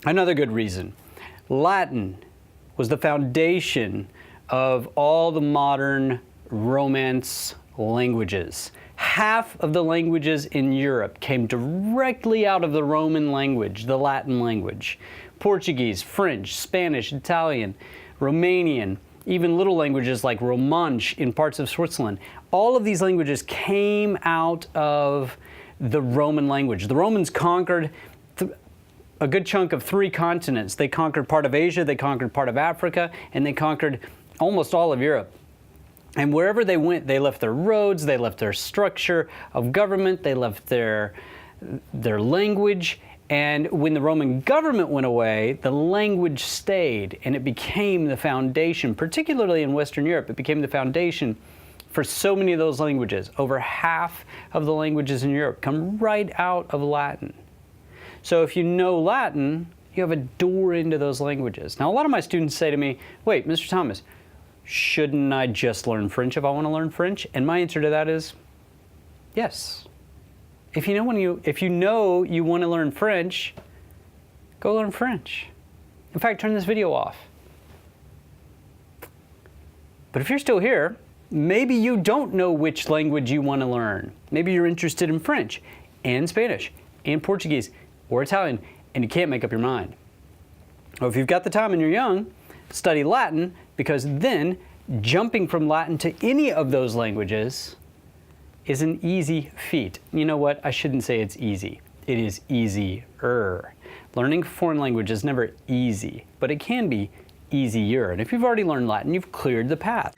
Another good reason. Latin was the foundation of all the modern Romance languages. Half of the languages in Europe came directly out of the Roman language, the Latin language. Portuguese, French, Spanish, Italian, Romanian, even little languages like Romansh in parts of Switzerland. All of these languages came out of the Roman language. The Romans conquered a good chunk of 3 continents. They conquered part of Asia, they conquered part of Africa, and they conquered almost all of Europe. And wherever they went, they left their roads, they left their structure of government, they left their language. And when the Roman government went away, the language stayed, and it became the foundation, particularly in Western Europe, it became the foundation for so many of those languages. Over half of the languages in Europe come right out of Latin. So if you know Latin, you have a door into those languages. Now, a lot of my students say to me, wait, Mr. Thomas, shouldn't I just learn French if I want to learn French? And my answer to that is yes. If you know you want to learn French, go learn French. In fact, turn this video off. But if you're still here, maybe you don't know which language you want to learn. Maybe you're interested in French and Spanish and Portuguese or Italian, and you can't make up your mind. Well, if you've got the time and you're young, study Latin, because then jumping from Latin to any of those languages is an easy feat. You know what? I shouldn't say it's easy. It is easier. Learning a foreign language is never easy, but it can be easier. And if you've already learned Latin, you've cleared the path.